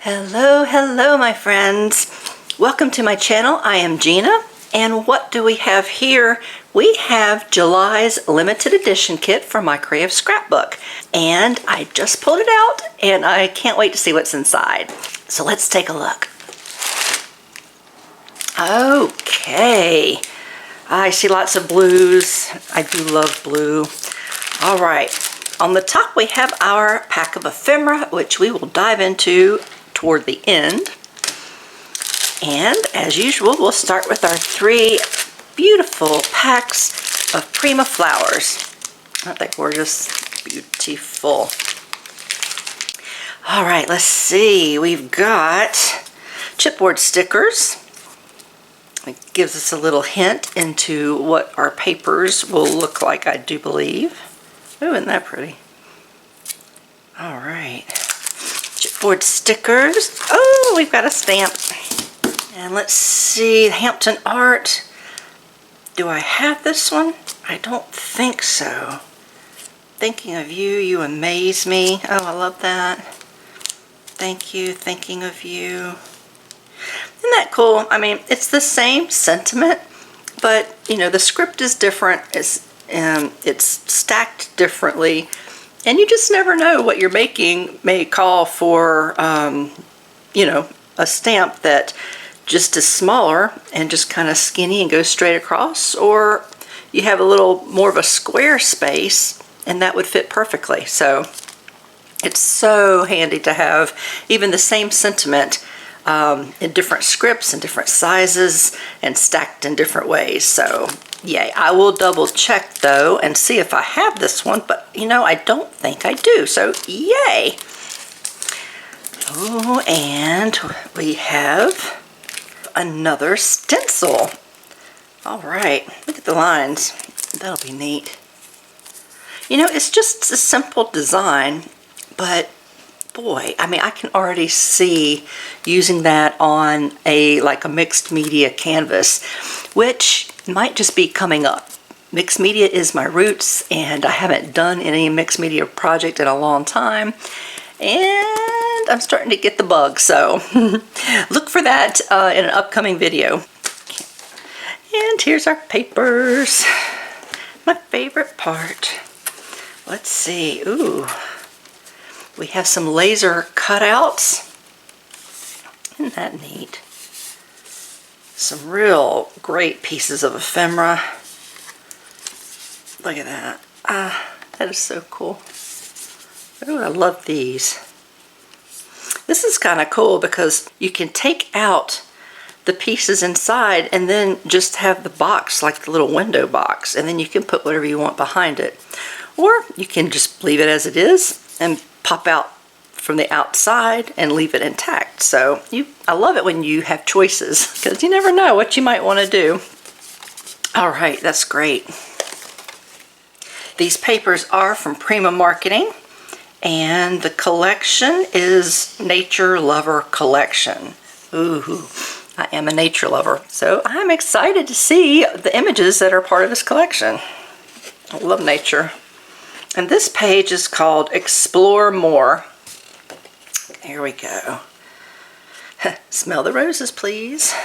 Hello, hello my friends. Welcome to my channel. I am Gina, and what do we have here? We have July's limited edition kit from my Creative Scrapbook, and I just pulled it out and I can't wait to see what's inside. So let's take a look. Okay, I see lots of blues. I do love blue. All right, on the top we have our pack of ephemera, which we will dive into toward the end. And as usual, we'll start with our three beautiful packs of Prima flowers. Aren't they gorgeous? Beautiful. All right, let's see. We've got chipboard stickers. It gives us a little hint into what our papers will look like, I do believe. Oh, isn't that pretty? All right. Chipboard stickers. Oh, we've got a stamp. And let's see, Hampton Art. Do I have this one? I don't think so. Thinking of you, you amaze me. Oh, I love that. Thank you, thinking of you. Isn't that cool? I mean, it's the same sentiment, but you know, the script is different. It's stacked differently, and you just never know what you're making may call for, you know, a stamp that just is smaller and just kind of skinny and goes straight across, or you have a little more of a square space and that would fit perfectly. So it's so handy to have even the same sentiment in different scripts and different sizes and stacked in different ways. So yay. I will double check though and see if I have this one, but you know, I don't think I do, so yay. Oh, and we have another stencil. All right, look at the lines. That'll be neat. You know, it's just a simple design, but boy, I mean, I can already see using that on like a mixed media canvas, which might just be coming up. Mixed media is my roots, and I haven't done any mixed media project in a long time, and I'm starting to get the bug, so look for that in an upcoming video. And here's our papers. My favorite part. Let's see. Ooh. We have some laser cutouts. Isn't that neat? Some real great pieces of ephemera. Look at that. That is so cool. Oh, I love these. This is kind of cool because you can take out the pieces inside and then just have the box, like the little window box, and then you can put whatever you want behind it. Or you can just leave it as it is and pop out from the outside and leave it intact. So I love it when you have choices, because you never know what you might want to do. All right, that's great. These papers are from Prima Marketing, and the collection is Nature Lover Collection. Ooh, I am a nature lover, so I'm excited to see the images that are part of this collection. I love nature. And this page is called Explore More. Here we go. Smell the roses, please.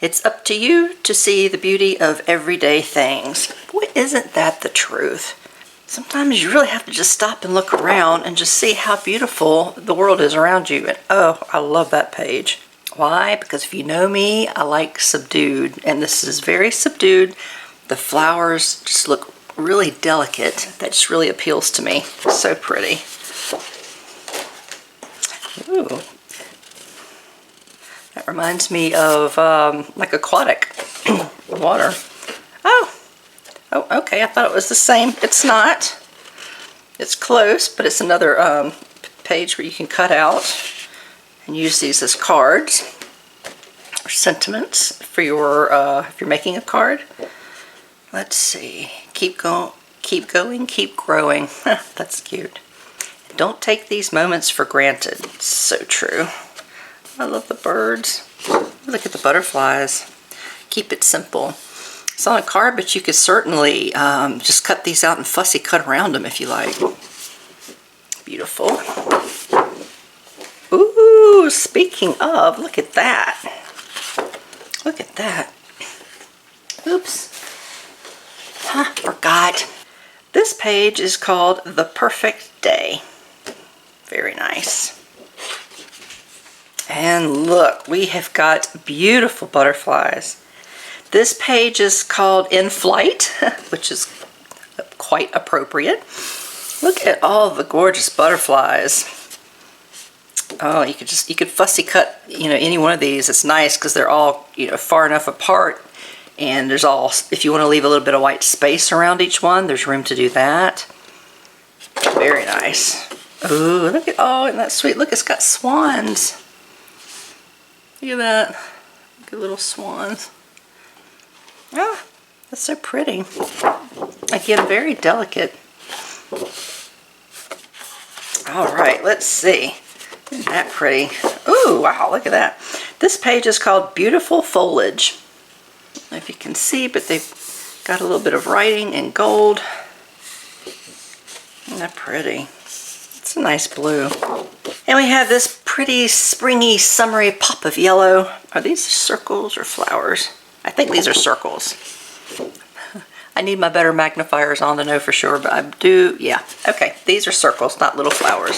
It's up to you to see the beauty of everyday things. Boy, isn't that the truth? Sometimes you really have to just stop and look around and just see how beautiful the world is around you. And oh, I love that page. Why? Because if you know me, I like subdued, and this is very subdued. The flowers just look really delicate. That just really appeals to me. So pretty. Ooh. That reminds me of like aquatic water. Oh, okay. I thought it was the same. It's not. It's close, but it's another page where you can cut out and use these as cards or sentiments for your if you're making a card. Let's see. Keep going, keep growing. That's cute. Don't take these moments for granted. It's so true. I love the birds. Look at the butterflies. Keep it simple. It's on a card, but you could certainly just cut these out and fussy cut around them if you like. Beautiful. Ooh, Ooh, speaking of, look at that. Look at that. Oops. Forgot. This page is called The Perfect Day. Very nice. And look, we have got beautiful butterflies. This page is called In Flight, which is quite appropriate. Look at all the gorgeous butterflies. Oh, you could fussy cut, any one of these. It's nice because they're all, far enough apart, and there's all, if you want to leave a little bit of white space around each one, there's room to do that. Very nice. Ooh, look at, oh, isn't that sweet? Look, it's got swans. Look at that. Look at little swans. Ah, that's so pretty. Again, very delicate. All right, let's see. Isn't that pretty? Ooh, wow, look at that. This page is called Beautiful Foliage. I don't know if you can see, but they've got a little bit of writing in gold. Isn't that pretty? It's a nice blue. And we have this pretty springy, summery pop of yellow. Are these circles or flowers? I think these are circles. I need my better magnifiers on to know for sure, but I do, yeah. Okay, these are circles, not little flowers.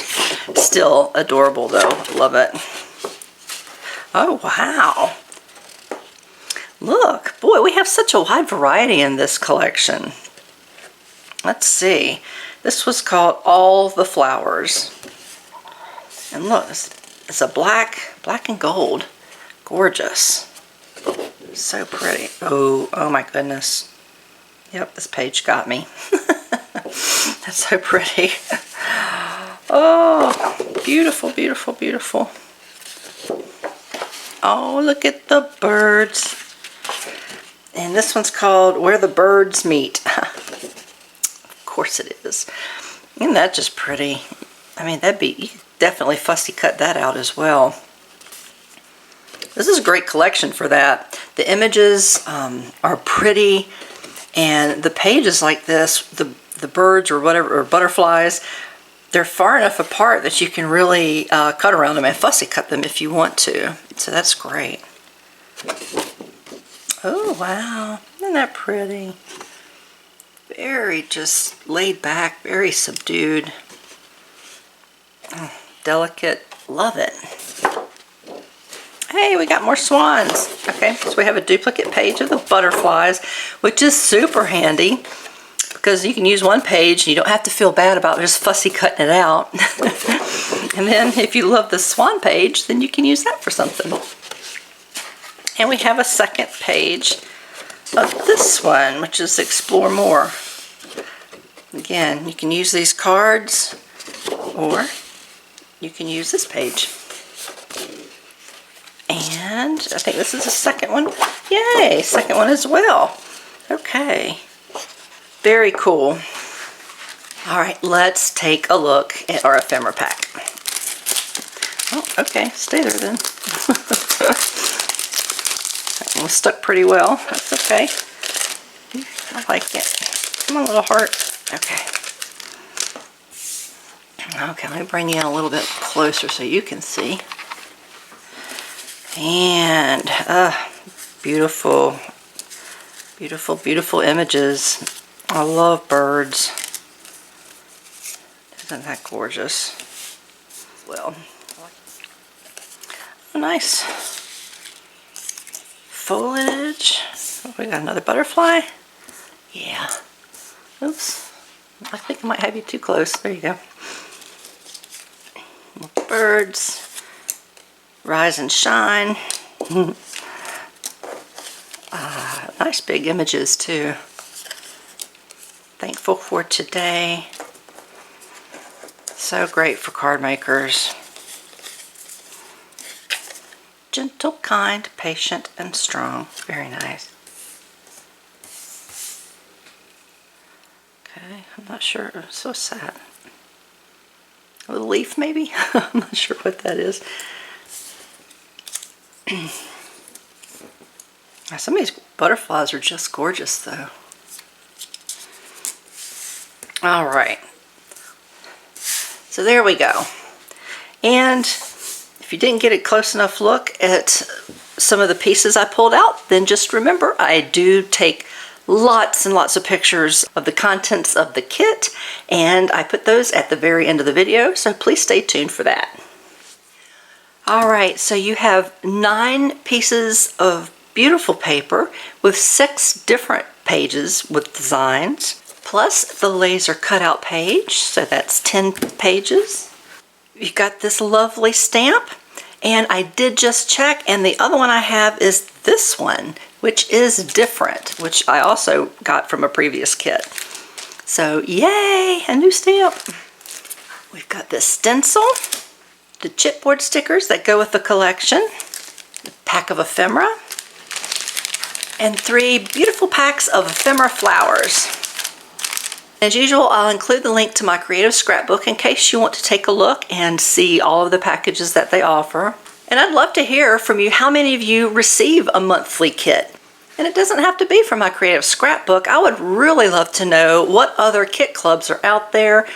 Still adorable though, love it. Oh, wow. Look, boy, we have such a wide variety in this collection. Let's see. This was called All the Flowers. And look, it's a black and gold. Gorgeous. So pretty. Oh my goodness. Yep, this page got me. That's so pretty. Oh, beautiful, beautiful, beautiful. Oh, look at the birds. And this one's called Where the Birds Meet. Of course it is. Isn't that just pretty? I mean, you could definitely fussy cut that out as well. This is a great collection for that. The images are pretty, and the pages like this, the birds or whatever, or butterflies, they're far enough apart that you can really cut around them and fussy cut them if you want to. So that's great. Oh, wow. Isn't that pretty? Very just laid back, very subdued. Delicate. Love it. Hey, we got more swans. Okay, so we have a duplicate page of the butterflies, which is super handy because you can use one page and you don't have to feel bad about just fussy cutting it out. And then if you love the swan page, then you can use that for something. And we have a second page of this one, which is Explore More. Again, you can use these cards or you can use this page. And I think this is the second one. Yay, second one as well. Okay, very cool. All right, let's take a look at our ephemera pack. Oh, okay, stay there then. That one was stuck pretty well. That's okay. I like it. Come on, little heart. Okay. Okay, let me bring you in a little bit closer so you can see. And beautiful, beautiful, beautiful images. I love birds. Isn't that gorgeous? Well, oh, nice. Foliage. Oh, we got another butterfly. Yeah. Oops. I think I might have you too close. There you go. Birds. Rise and shine. Nice big images too. Thankful for today. So great for card makers. Gentle, kind, patient, and strong. Very nice. Okay, I'm not sure. So sad. A little leaf maybe? I'm not sure what that is. Some of these butterflies are just gorgeous though. All right. So there we go. And If you didn't get a close enough look at some of the pieces I pulled out, then just remember I do take lots and lots of pictures of the contents of the kit, and I put those at the very end of the video, so please stay tuned for that. Alright, so you have 9 pieces of beautiful paper with 6 different pages with designs, plus the laser cutout page, so that's 10 pages. You've got this lovely stamp, and I did just check, and the other one I have is this one, which is different, which I also got from a previous kit. So yay, a new stamp. We've got this stencil, the chipboard stickers that go with the collection, a pack of ephemera, and 3 beautiful packs of ephemera flowers. As usual, I'll include the link to my creative scrapbook in case you want to take a look and see all of the packages that they offer. And I'd love to hear from you how many of you receive a monthly kit. And it doesn't have to be from my creative scrapbook. I would really love to know what other kit clubs are out there.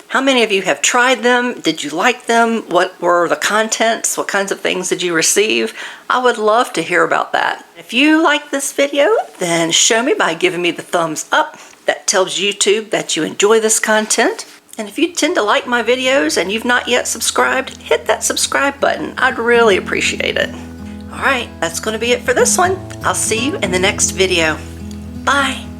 How many of you have tried them? Did you like them? What were the contents? What kinds of things did you receive? I would love to hear about that. If you like this video, then show me by giving me the thumbs up. That tells YouTube that you enjoy this content. And if you tend to like my videos and you've not yet subscribed, hit that subscribe button. I'd really appreciate it. All right, that's going to be it for this one. I'll see you in the next video. Bye.